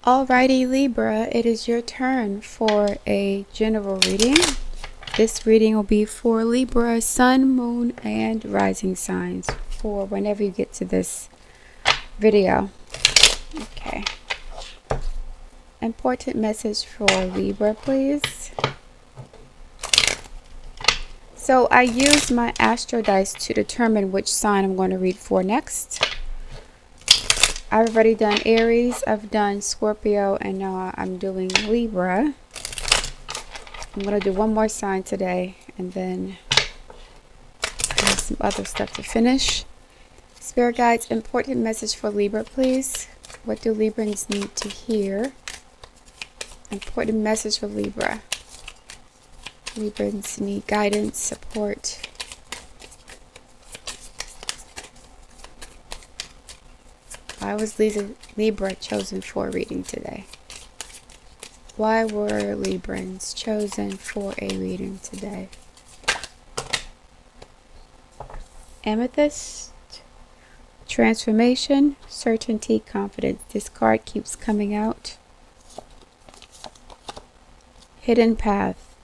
Alrighty, Libra, it is your turn for a general reading. This reading will be for Libra, Sun, Moon, and Rising signs for whenever you get to this video. Okay. Important message for Libra, please. So I use my Astro dice to determine which sign I'm going to read for next. I've already done Aries, I've done Scorpio, and now I'm doing Libra. I'm going to do one more sign today, and then I have some other stuff to finish. Spirit guides, important message for Libra, please. What do Librans need to hear? Important message for Libra. Librans need guidance, support. Why was Libra chosen for reading today? Why were Librans chosen for a reading today? Amethyst, transformation, certainty, confidence. This card keeps coming out. Hidden path,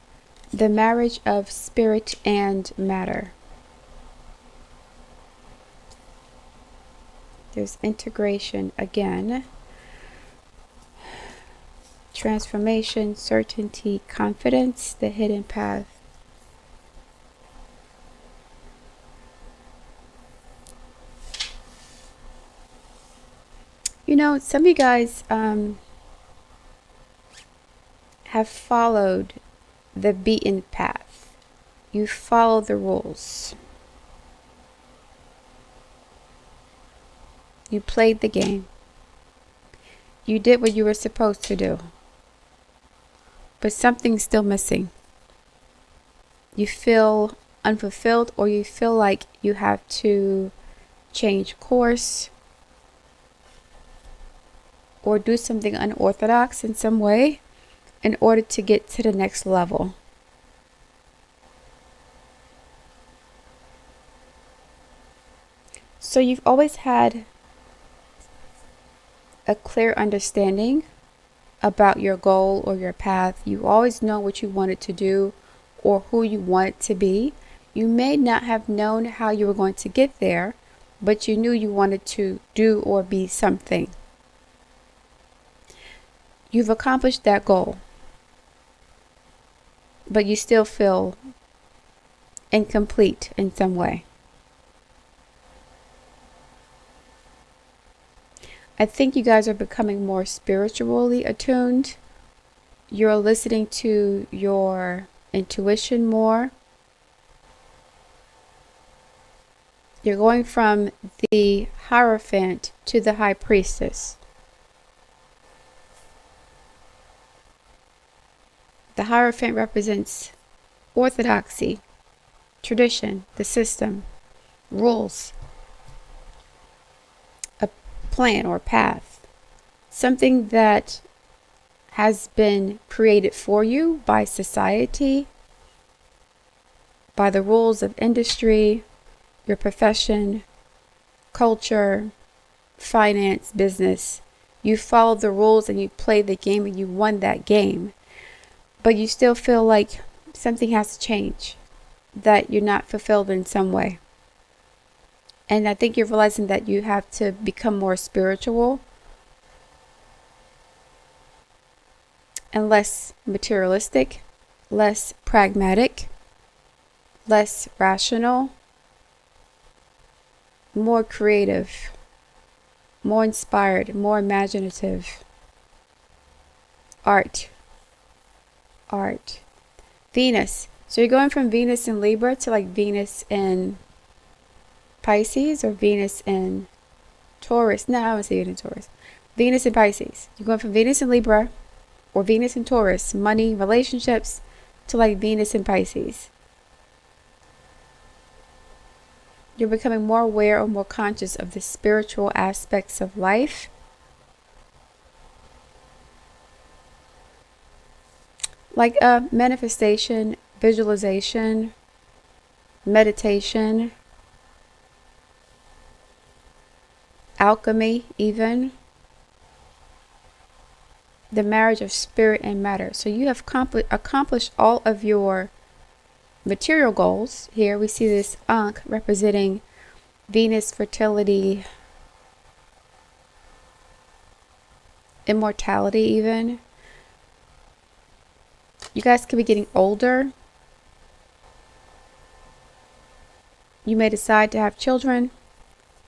the marriage of spirit and matter. There's integration again. Transformation, certainty, confidence, the hidden path. You know, some of you guys have followed the beaten path. You follow the rules. You played the game. You did what you were supposed to do. But something's still missing. You feel unfulfilled, or you feel like you have to change course or do something unorthodox in some way in order to get to the next level. So you've always had a clear understanding about your goal or your path. You always know what you wanted to do or who you want to be. You may not have known how you were going to get there, but you knew you wanted to do or be something. You've accomplished that goal, but you still feel incomplete in some way. I think you guys are becoming more spiritually attuned. You're listening to your intuition more. You're going from the Hierophant to the High Priestess. The Hierophant represents orthodoxy, tradition, the system, rules, a plan or path, something that has been created for you by society, by the rules of industry, your profession, culture, finance, business. You followed the rules and you played the game and you won that game. But you still feel like something has to change, that you're not fulfilled in some way. And I think you're realizing that you have to become more spiritual and less materialistic, less pragmatic, less rational, more creative, more inspired, more imaginative. Art. Venus. So you're going from Venus in Libra to like Venus in Pisces or Venus in Taurus. No, I would say it in Taurus. Venus in Pisces. You're going from Venus in Libra or Venus in Taurus, money, relationships, to like Venus in Pisces. You're becoming more aware or more conscious of the spiritual aspects of life. Like a manifestation, visualization, meditation, alchemy even. the marriage of spirit and matter. So you have accomplished all of your material goals. Here we see this Ankh representing Venus, fertility, immortality even. You guys could be getting older. You may decide to have children.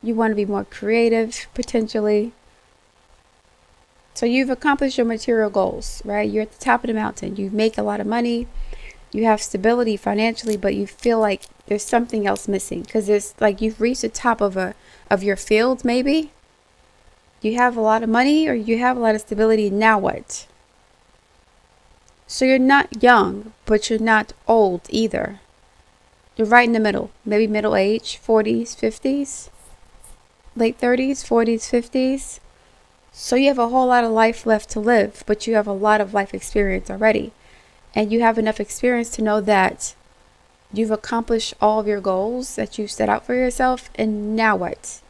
You want to be more creative, potentially. So you've accomplished your material goals, right? You're at the top of the mountain. You make a lot of money. You have stability financially, but you feel like there's something else missing because it's like you've reached the top of your field, maybe. You have a lot of money or you have a lot of stability. Now what? So you're not young, but you're not old either. You're right in the middle, maybe middle age, 40s, 50s, late 30s, 40s, 50s. So you have a whole lot of life left to live, but you have a lot of life experience already. And you have enough experience to know that you've accomplished all of your goals that you set out for yourself. And now what?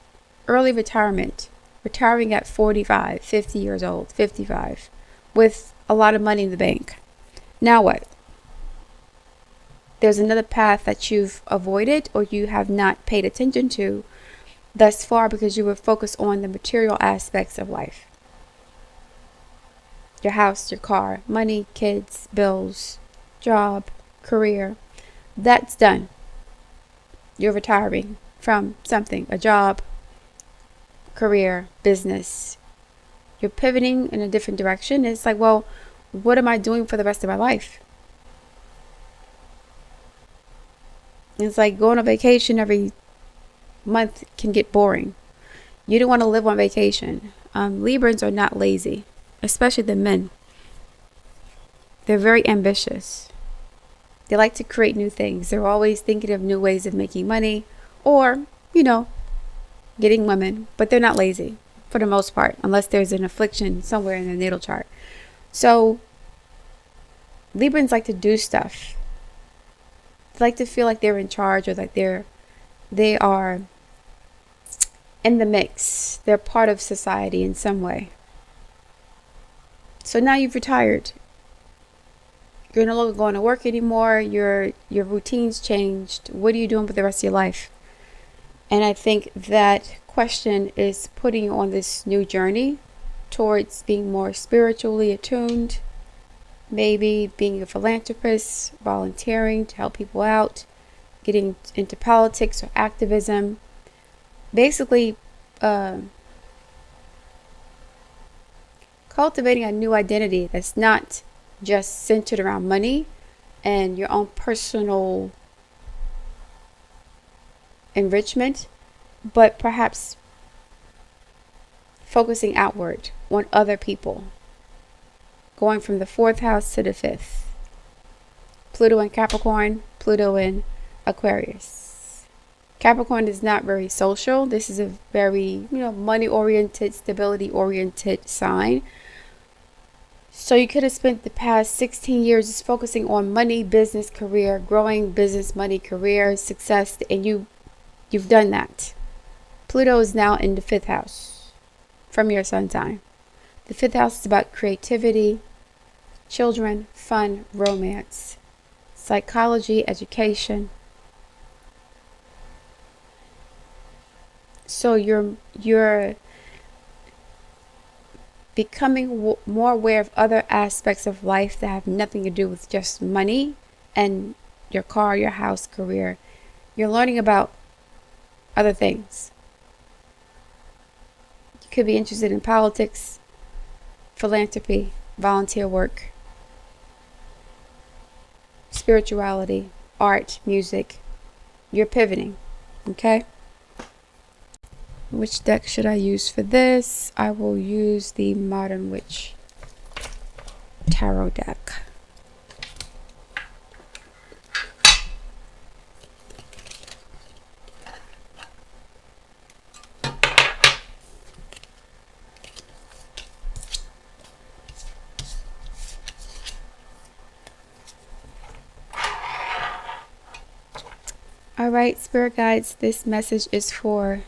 Early retirement, retiring at 45, 50 years old, 55, with a lot of money in the bank. Now what? There's another path that you've avoided or you have not paid attention to thus far because you were focused on the material aspects of life. Your house, your car, money, kids, bills, job, career. That's done. You're retiring from something, a job, career, business. You're pivoting in a different direction. It's like, well, what am I doing for the rest of my life? It's like going on vacation every month can get boring. You don't want to live on vacation. Librans are not lazy, especially the men. They're very ambitious. They like to create new things. They're always thinking of new ways of making money or, getting women, but they're not lazy for the most part, unless there's an affliction somewhere in their natal chart. So Librans like to do stuff. They like to feel like they're in charge or like they are in the mix. They're part of society in some way. So now you've retired. You're no longer going to work anymore. Your routine's changed. What are you doing for the rest of your life? And I think that question is putting you on this new journey towards being more spiritually attuned, maybe being a philanthropist, volunteering to help people out, getting into politics or activism. Basically, cultivating a new identity that's not just centered around money and your own personal enrichment, but perhaps focusing outward on other people, going from the 4th house to the 5th. Pluto in Capricorn, Pluto in Aquarius. Capricorn is not very social. This is a very, money-oriented, stability-oriented sign. So you could have spent the past 16 years just focusing on money, business, career, growing business, money, career, success, and you've done that. Pluto is now in the 5th house from your sun sign. The 5th house is about creativity, children, fun, romance, psychology, education. So you're becoming more aware of other aspects of life that have nothing to do with just money and your car, your house, career. You're learning about other things. You could be interested in politics, philanthropy, volunteer work, spirituality, art, music. You're pivoting, okay? Which deck should I use for this? I will use the Modern Witch Tarot deck. All right, Spirit Guides, this message is for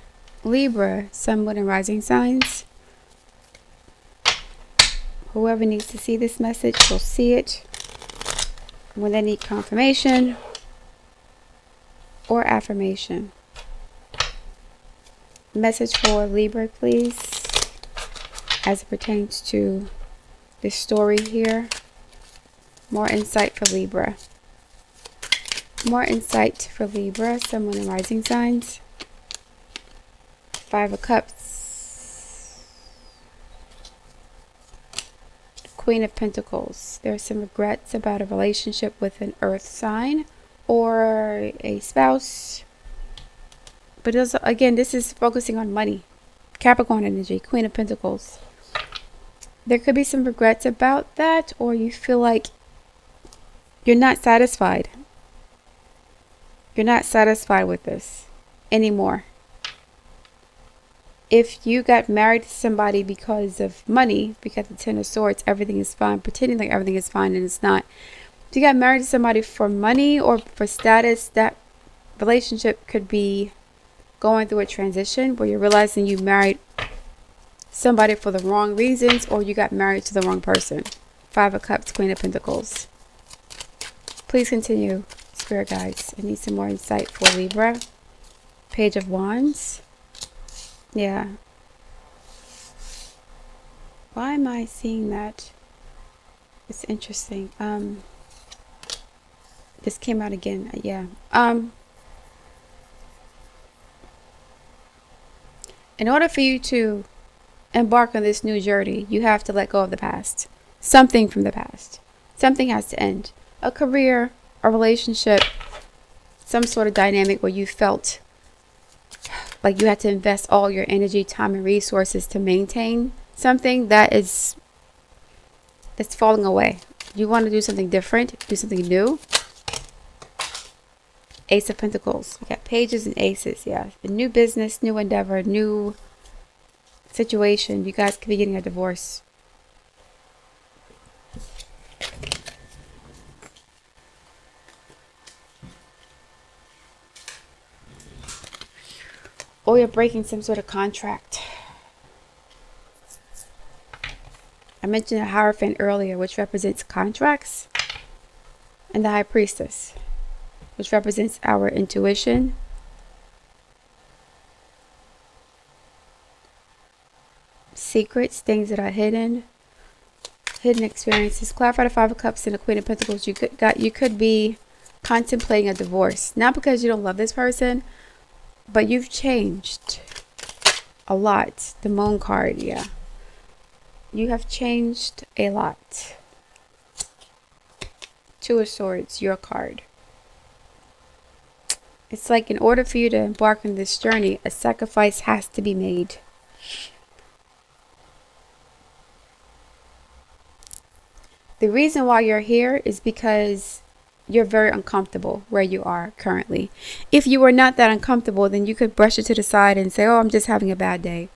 Libra, Sun, Moon, and Rising signs. Whoever needs to see this message will see it when they need confirmation or affirmation. Message for Libra, please, as it pertains to this story here. More insight for Libra. More insight for Libra, Sun, Moon, and rising signs. 5 of Cups. Queen of Pentacles. There are some regrets about a relationship with an earth sign or a spouse. But also, again, this is focusing on money. Capricorn energy, Queen of Pentacles. There could be some regrets about that, or you feel like you're not satisfied. You're not satisfied with this anymore. If you got married to somebody because of money, because of the Ten of Swords, everything is fine, pretending like everything is fine and it's not. If you got married to somebody for money or for status, that relationship could be going through a transition where you're realizing you married somebody for the wrong reasons, or you got married to the wrong person. 5 of Cups, Queen of Pentacles. Please continue, Spirit guides. I need some more insight for Libra. Page of Wands. Yeah. Why am I seeing that? It's interesting. This came out again. Yeah. In order for you to embark on this new journey, you have to let go of the past. Something from the past. Something has to end. A career, a relationship, some sort of dynamic where you felt like you had to invest all your energy, time, and resources to maintain something that's falling away. You want to do something different, do something new. Ace of Pentacles. We got pages and aces. Yeah. A new business, new endeavor, new situation. You guys could be getting a divorce. Or you're breaking some sort of contract. I mentioned the Hierophant earlier, which represents contracts, and the High Priestess, which represents our intuition. Secrets, things that are hidden experiences. Clarify the 5 of Cups and the Queen of Pentacles. You could be contemplating a divorce, not because you don't love this person, but you've changed a lot. The Moon card, yeah. You have changed a lot. 2 of Swords, your card. It's like in order for you to embark on this journey, a sacrifice has to be made. The reason why you're here is because you're very uncomfortable where you are currently. If you were not that uncomfortable, then you could brush it to the side and say, oh, I'm just having a bad day.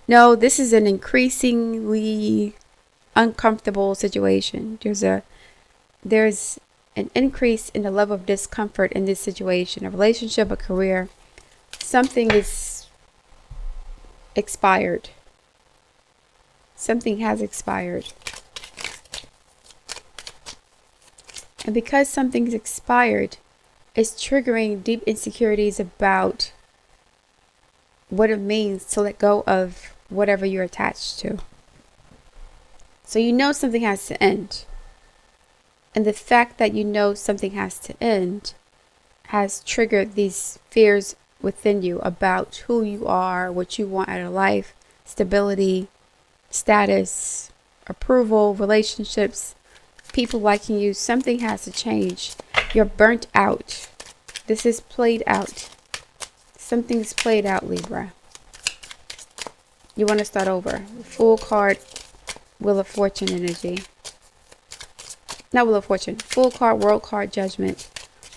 No, this is an increasingly uncomfortable situation. There's an increase in the level of discomfort in this situation. A relationship, a career, something is expired. Something has expired. And because something's expired, it's triggering deep insecurities about what it means to let go of whatever you're attached to. So you know something has to end. And the fact that you know something has to end has triggered these fears within you about who you are, what you want out of life, stability, status, approval, relationships, people liking you. Something has to change. You're burnt out. This is played out. Something's played out, Libra. You want to start over. Fool card, Wheel of Fortune energy. Not Wheel of Fortune. Fool card, World card, Judgment.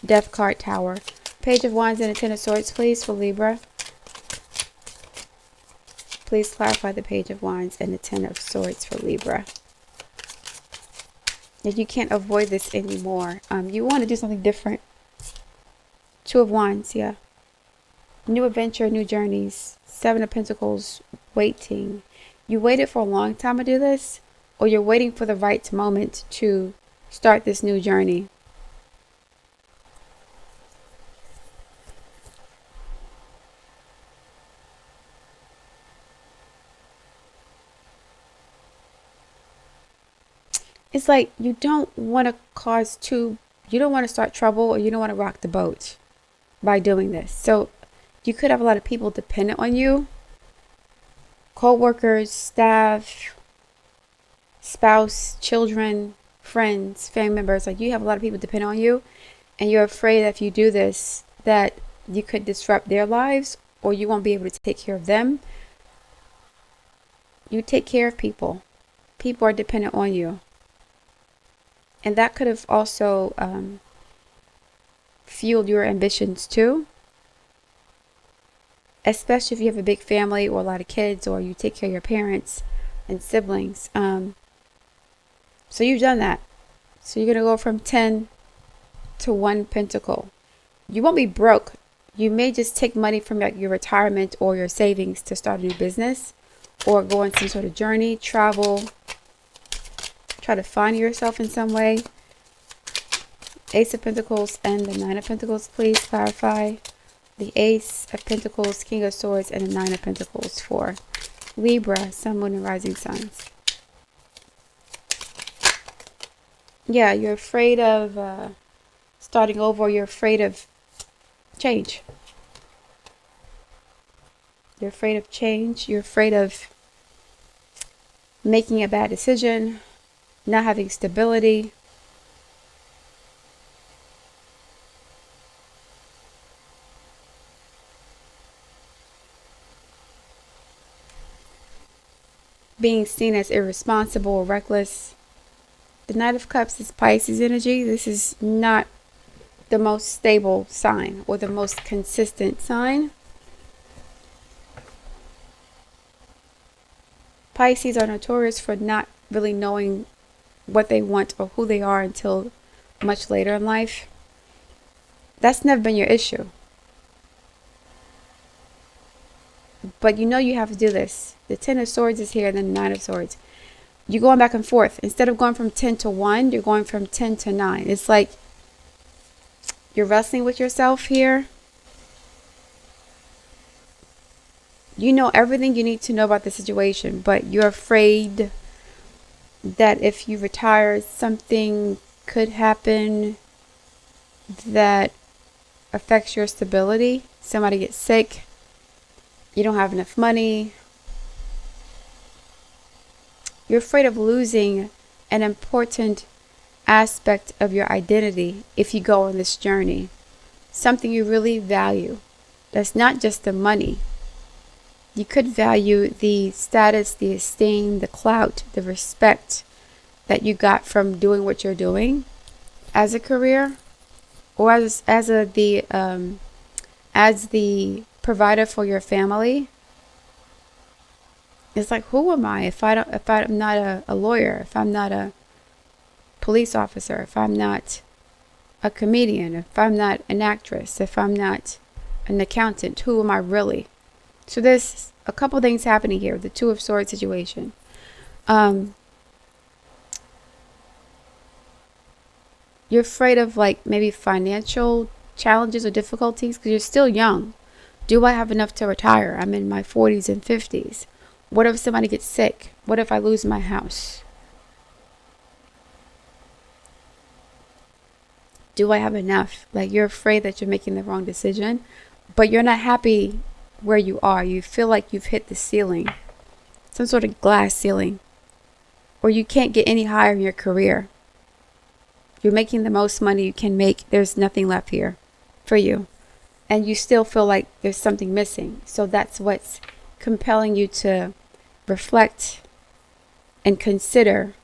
Death card, Tower. Page of Wands and a Ten of Swords, please, for Libra. Please clarify the Page of Wands and the Ten of Swords for Libra. If you can't avoid this anymore, you want to do something different. 2 of Wands, yeah. New adventure, new journeys. 7 of Pentacles, waiting. You waited for a long time to do this. or you're waiting for the right moment to start this new journey. It's like you don't want you don't want to start trouble, or you don't want to rock the boat by doing this. So you could have a lot of people dependent on you, co-workers, staff, spouse, children, friends, family members. Like, you have a lot of people dependent on you, and you're afraid that if you do this, that you could disrupt their lives, or you won't be able to take care of them. You take care of people. People are dependent on you. And that could have also fueled your ambitions too. Especially if you have a big family or a lot of kids, or you take care of your parents and siblings. So you've done that. So you're going to go from 10 to 1 pentacle. You won't be broke. You may just take money from your retirement or your savings to start a new business, or go on some sort of journey, travel, try to find yourself in some way. Ace of Pentacles and the Nine of Pentacles, please clarify. The Ace of Pentacles, King of Swords, and the Nine of Pentacles for Libra, Sun, Moon, and Rising Signs. Yeah, you're afraid of starting over, or you're afraid of change. You're afraid of change. You're afraid of making a bad decision, not having stability. Being seen as irresponsible or reckless. The Knight of Cups is Pisces energy. This is not the most stable sign or the most consistent sign. Pisces are notorious for not really knowing what they want or who they are until much later in life. That's never been your issue. But you know you have to do this. The 10 of Swords is here, and then the 9 of Swords. You're going back and forth. Instead of going from 10 to 1, you're going from 10 to 9. It's like you're wrestling with yourself here. You know everything you need to know about the situation, but you're afraid that if you retire, something could happen that affects your stability. Somebody gets sick. You don't have enough money. You're afraid of losing an important aspect of your identity if you go on this journey. Something you really value. That's not just the money. You could value the status, the esteem, the clout, the respect that you got from doing what you're doing as a career, or as the provider for your family. It's like, who am I if I'm not a lawyer, if I'm not a police officer, if I'm not a comedian, if I'm not an actress, if I'm not an accountant? Who am I really? So there's a couple things happening here. The Two of Swords situation. You're afraid of like maybe financial challenges or difficulties because you're still young. Do I have enough to retire? I'm in my 40s and 50s. What if somebody gets sick? What if I lose my house? Do I have enough? Like, you're afraid that you're making the wrong decision, but you're not happy where you are. You feel like you've hit the ceiling, some sort of glass ceiling, or you can't get any higher in your career. You're making the most money you can make. There's nothing left here for you. And you still feel like there's something missing. So that's what's compelling you to reflect and consider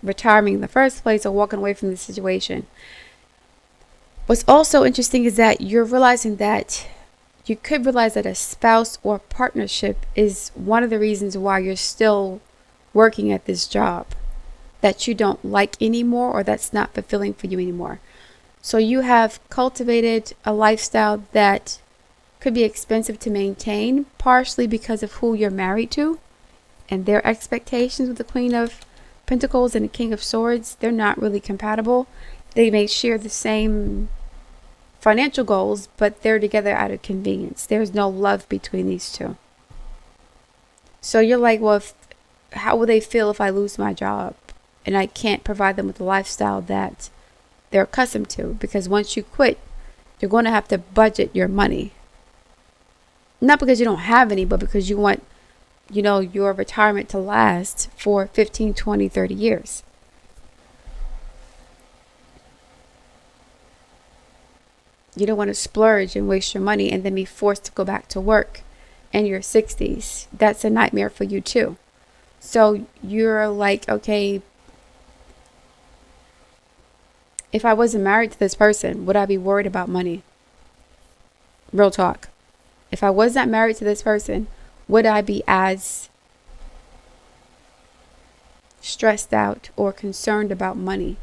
retiring in the first place, or walking away from the situation. What's also interesting is that you're realizing that you could realize that a spouse or partnership is one of the reasons why you're still working at this job that you don't like anymore, or that's not fulfilling for you anymore. So you have cultivated a lifestyle that could be expensive to maintain, partially because of who you're married to and their expectations with the Queen of Pentacles and the King of Swords, they're not really compatible. They may share the same financial goals, but they're together out of convenience. There's no love between these two. So you're like, well, how will they feel if I lose my job and I can't provide them with the lifestyle that they're accustomed to? Because once you quit, you're going to have to budget your money. Not because you don't have any, but because you want, your retirement to last for 15, 20, 30 years. You don't want to splurge and waste your money and then be forced to go back to work in your 60s. That's a nightmare for you too. So you're like, okay, if I wasn't married to this person, would I be worried about money? Real talk. If I was not married to this person, would I be as stressed out or concerned about money?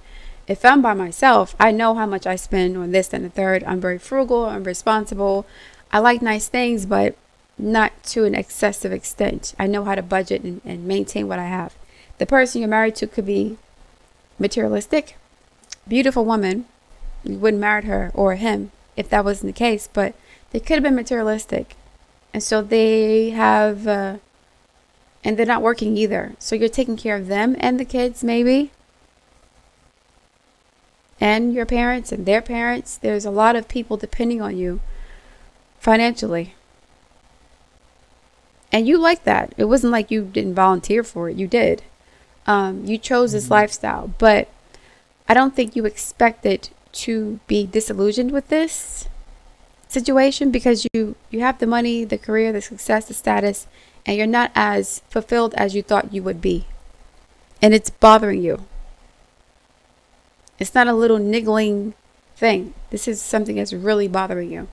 If I'm by myself, I know how much I spend on this and the third. I'm very frugal. I'm responsible. I like nice things, but not to an excessive extent. I know how to budget and maintain what I have. The person you're married to could be materialistic, beautiful woman. You wouldn't marry her or him if that wasn't the case, but they could have been materialistic. And so they have, and they're not working either. So you're taking care of them and the kids maybe. And your parents and their parents. There's a lot of people depending on you financially. And you like that. It wasn't like you didn't volunteer for it. You did. You chose this lifestyle. But I don't think you expected to be disillusioned with this situation because you have the money, the career, the success, the status, and you're not as fulfilled as you thought you would be. And it's bothering you. It's not a little niggling thing. This is something that's really bothering you.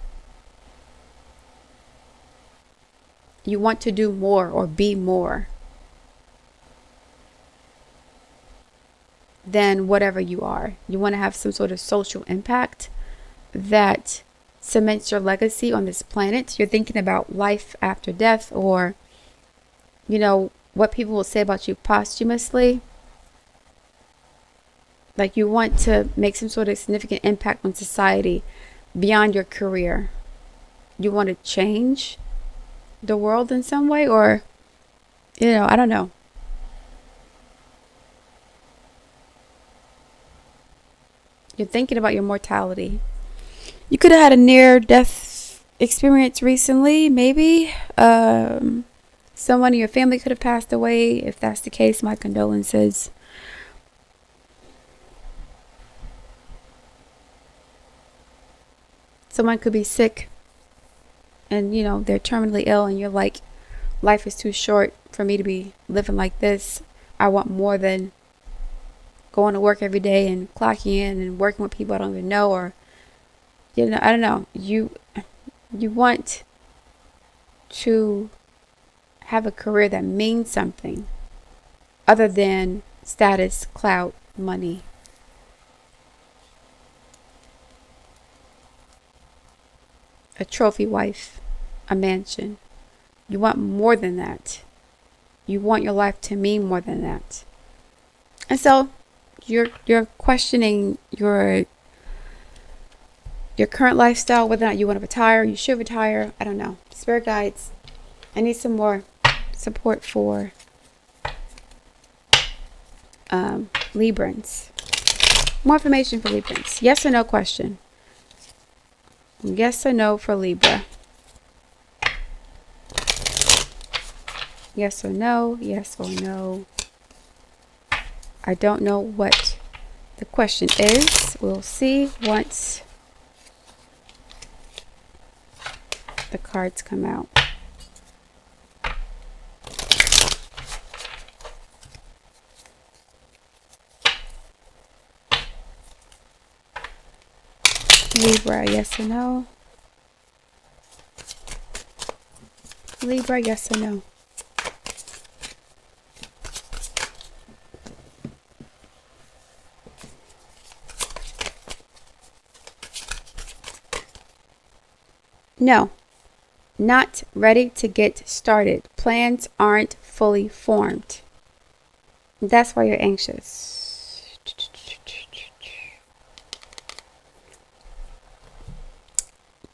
You want to do more or be more than whatever you are. You want to have some sort of social impact that cements your legacy on this planet. You're thinking about life after death, or, what people will say about you posthumously. Like you want to make some sort of significant impact on society beyond your career. You want to change the world in some way, or, I don't know. You're thinking about your mortality. You could have had a near-death experience recently, maybe. Someone in your family could have passed away. If that's the case, my condolences. Someone could be sick and, they're terminally ill and you're like, life is too short for me to be living like this. I want more than going to work every day and clocking in and working with people I don't even know, or, I don't know. You want to have a career that means something other than status, clout, money. A trophy wife, a mansion. You want more than that. You want your life to mean more than that. And so you're questioning your current lifestyle, whether or not you want to retire, you should retire. I don't know. Spirit guides, I need some more support for Librans. More information for Librans. Yes or no question. Yes or no for Libra. Yes or no. Yes or no. I don't know what the question is. We'll see once the cards come out. Libra, yes or no? Libra, yes or no? No, not ready to get started. Plans aren't fully formed. That's why you're anxious.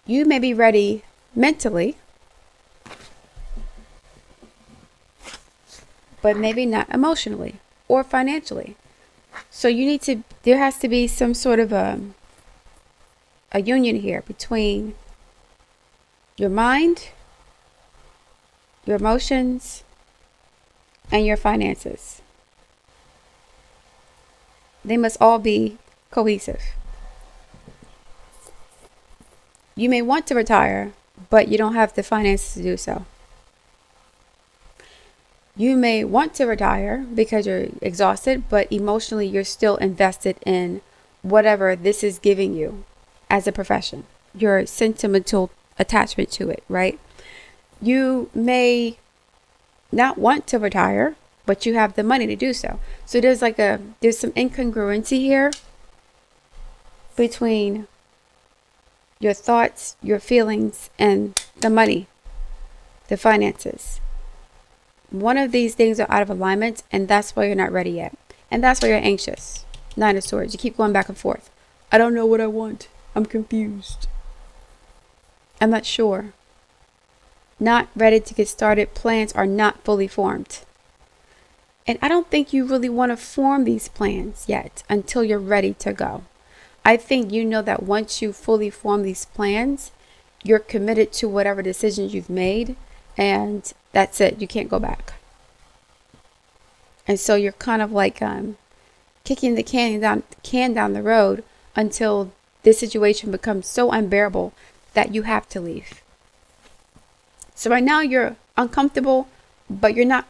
You may be ready mentally, but maybe not emotionally or financially. So there has to be some sort of a union here between your mind, your emotions, and your finances. They must all be cohesive. You may want to retire, but you don't have the finances to do so. You may want to retire because you're exhausted, but emotionally you're still invested in whatever this is giving you as a profession, your sentimental attachment to it, right? You may not want to retire, but you have the money to do so. So there's some incongruency here between your thoughts, your feelings, and the money, the finances. One of these things are out of alignment, and that's why you're not ready yet. And that's why you're anxious. Nine of Swords. You keep going back and forth. I don't know what I want. I'm confused. I'm not sure. Not ready to get started. Plans are not fully formed. And I don't think you really want to form these plans yet until you're ready to go. I think you know that once you fully form these plans, you're committed to whatever decisions you've made, and that's it. You can't go back. And so you're kind of like kicking the can down the road until this situation becomes so unbearable that you have to leave. So right now you're uncomfortable, but you're not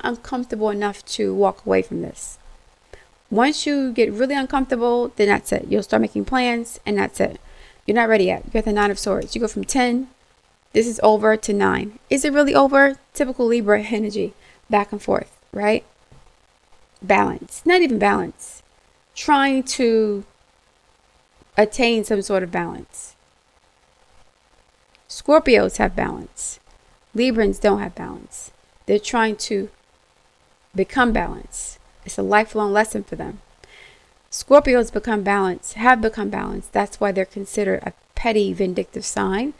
uncomfortable enough to walk away from this. Once you get really uncomfortable, then that's it. You'll start making plans, and that's it. You're not ready yet. You're at the Nine of Swords. You go from 10, this is over, to 9. Is it really over? Typical Libra energy, back and forth, right? Balance. Not even balance. Trying to attain some sort of balance. Scorpios have balance. Librans don't have balance. They're trying to become balanced. It's a lifelong lesson for them. Scorpios have become balanced. That's why they're considered a petty, vindictive sign,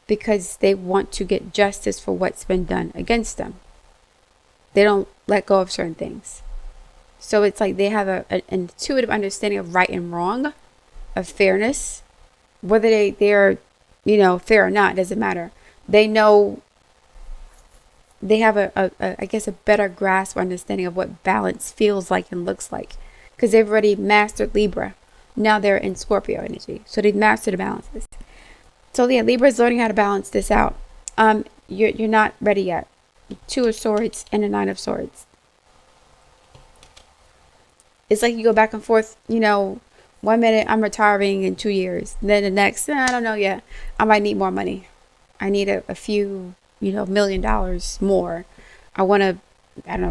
because they want to get justice for what's been done against them. They don't let go of certain things. So it's like they have an intuitive understanding of right and wrong, of fairness. Whether they're fair or not, doesn't matter. They know. They have a better grasp or understanding of what balance feels like and looks like, because they've already mastered Libra. Now they're in Scorpio energy, so they've mastered the balances. So yeah, Libra is learning how to balance this out. You're not ready yet. Two of Swords and a Nine of Swords. It's like you go back and forth. 1 minute I'm retiring in 2 years, then the next I don't know yet. I might need more money. I need a few $1 million more. I want to,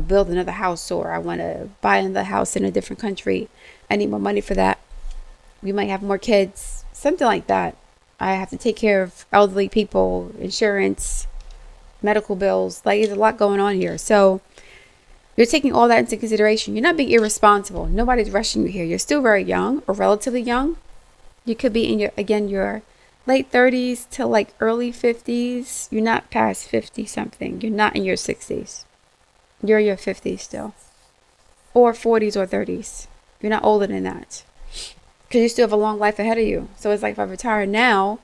build another house, or I want to buy another house in a different country. I need more money for that. We might have more kids, something like that. I have to take care of elderly people, insurance, medical bills. Like, there's a lot going on here. So you're taking all that into consideration. You're not being irresponsible. Nobody's rushing you here. You're still very young, or relatively young. You could be in your late 30s to like early 50s. You're not past 50 something. You're not in your 60s. You're in your 50s still. Or 40s or 30s. You're not older than that. Because you still have a long life ahead of you. So it's like, if I retire now,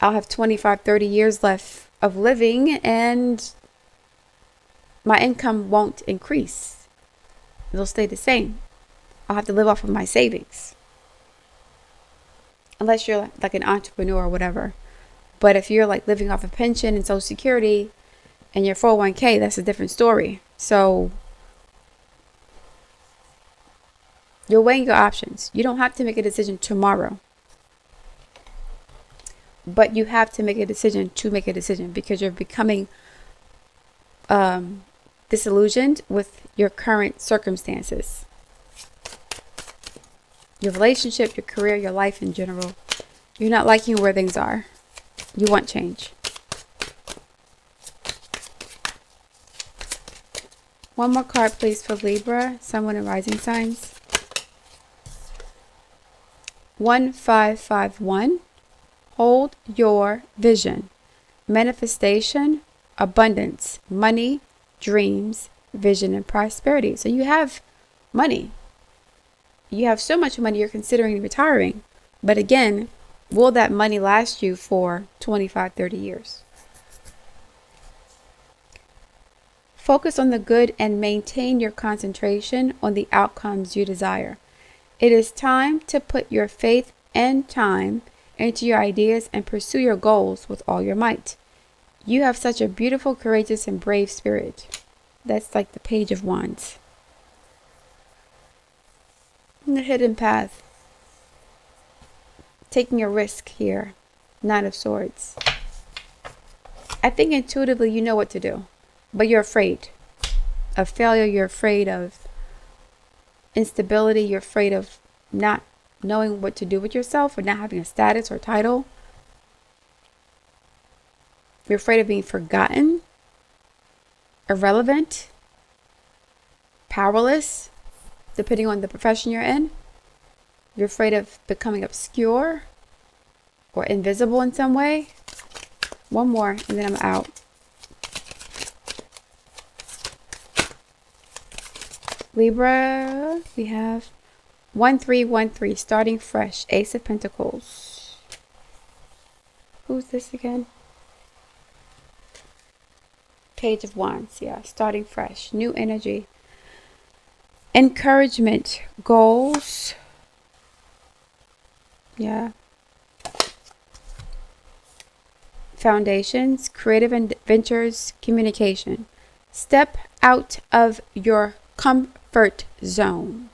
I'll have 25, 30 years left of living, and my income won't increase. It'll stay the same. I'll have to live off of my savings. Unless you're like an entrepreneur or whatever. But if you're like living off a pension and Social Security and your 401k, that's a different story. So you're weighing your options. You don't have to make a decision tomorrow. But you have to make a decision because you're becoming disillusioned with your current circumstances. Your relationship, your career, your life in general. You're not liking where things are. You want change. One more card, please, for Libra, Sun, Moon, and Rising signs. 1551. Hold your vision. Manifestation, abundance, money, dreams, vision, and prosperity. So you have money. You have so much money you're considering retiring. But again, will that money last you for 25, 30 years? Focus on the good and maintain your concentration on the outcomes you desire. It is time to put your faith and time into your ideas and pursue your goals with all your might. You have such a beautiful, courageous, and brave spirit. That's like the Page of Wands. And the hidden path. Taking a risk here. Nine of Swords. I think intuitively you know what to do, but you're afraid of failure. You're afraid of instability. You're afraid of not knowing what to do with yourself or not having a status or title. You're afraid of being forgotten, irrelevant, powerless, depending on the profession you're in. You're afraid of becoming obscure or invisible in some way. One more and then I'm out. Libra, we have 1313, starting fresh, Ace of Pentacles. Who's this again? Page of Wands, yeah, starting fresh, new energy. Encouragement, goals. Yeah. Foundations, creative ventures, communication. Step out of your comfort zone.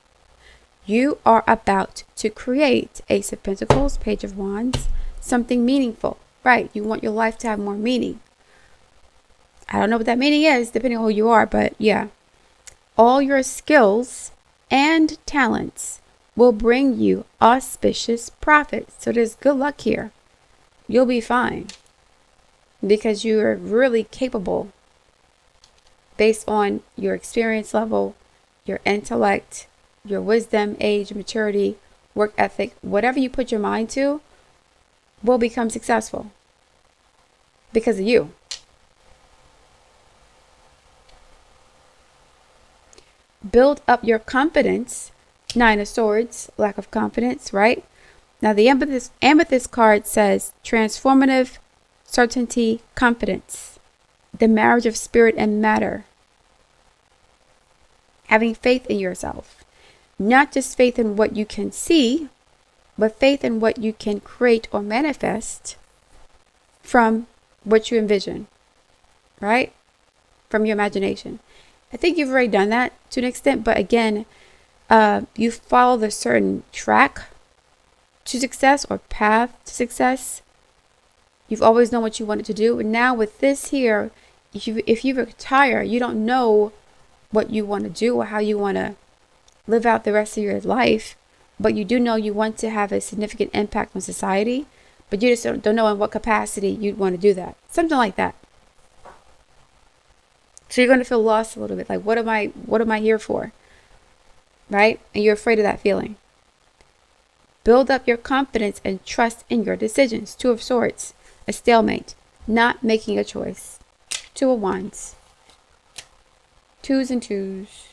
You are about to create, Ace of Pentacles, Page of Wands, something meaningful. Right, you want your life to have more meaning. I don't know what that meaning is, depending on who you are, but yeah. All your skills and talents will bring you auspicious profits. So there's good luck here. You'll be fine because you're really capable based on your experience level, your intellect, your wisdom, age, maturity, work ethic. Whatever you put your mind to will become successful because of you. Build up your confidence. Nine of Swords, lack of confidence, right? Now the amethyst card says transformative certainty, confidence, the marriage of spirit and matter. Having faith in yourself, not just faith in what you can see, but faith in what you can create or manifest from what you envision, right? From your imagination. I think you've already done that to an extent, but again, you follow the certain track to success or path to success. You've always known what you wanted to do. And now with this here, if you retire, you don't know what you want to do or how you want to live out the rest of your life, but you do know you want to have a significant impact on society, but you just don't know in what capacity you'd want to do that. Something like that. So you're going to feel lost a little bit. Like, what am I here for? Right? And you're afraid of that feeling. Build up your confidence and trust in your decisions. Two of Swords, a stalemate, not making a choice. Two of Wands, twos and twos,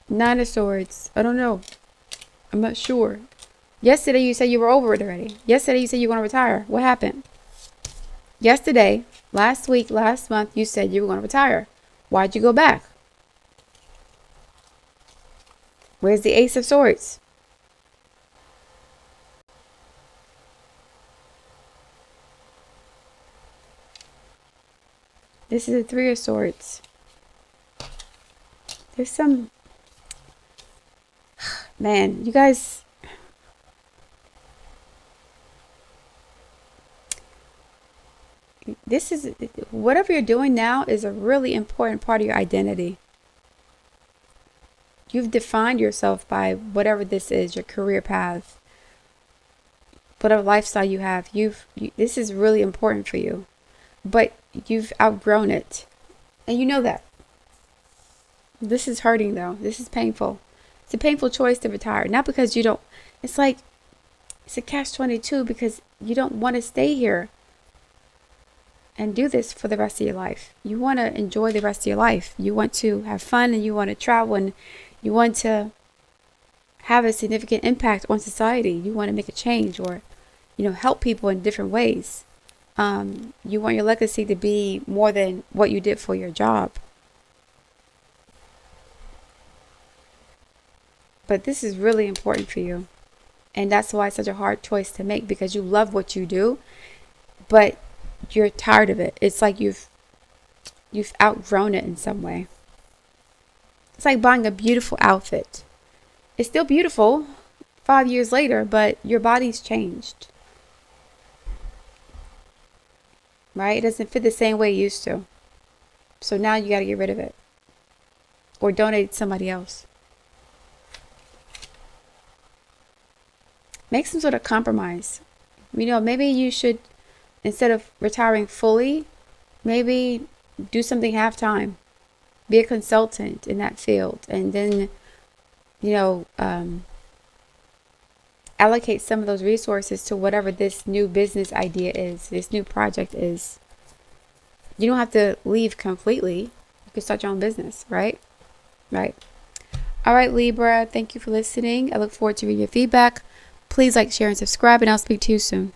Nine of Swords. I don't know. I'm not sure. Yesterday you said you were over it already. Yesterday you said you want to retire. What happened? Yesterday, last week, last month, you said you were going to retire. Why'd you go back? Where's the Ace of Swords? This is the Three of Swords. There's some... Man, you guys... This is... Whatever you're doing now is a really important part of your identity. You've defined yourself by whatever this is, your career path, whatever lifestyle you have. This is really important for you, but you've outgrown it, and you know that. This is hurting though. This is painful. It's a painful choice to retire. Not because you don't, it's like, it's a catch-22 because you don't want to stay here and do this for the rest of your life. You want to enjoy the rest of your life. You want to have fun and you want to travel and you want to have a significant impact on society. You want to make a change or, help people in different ways. You want your legacy to be more than what you did for your job. But this is really important for you. And that's why it's such a hard choice to make, because you love what you do, but you're tired of it. It's like you've outgrown it in some way. It's like buying a beautiful outfit. It's still beautiful 5 years later, but your body's changed. Right? It doesn't fit the same way it used to. So now you got to get rid of it or donate it to somebody else. Make some sort of compromise. Maybe you should, instead of retiring fully, maybe do something half-time. Be a consultant in that field. And then, allocate some of those resources to whatever this new business idea is, this new project is. You don't have to leave completely. You can start your own business, right? Right. All right, Libra. Thank you for listening. I look forward to reading your feedback. Please like, share, and subscribe, and I'll speak to you soon.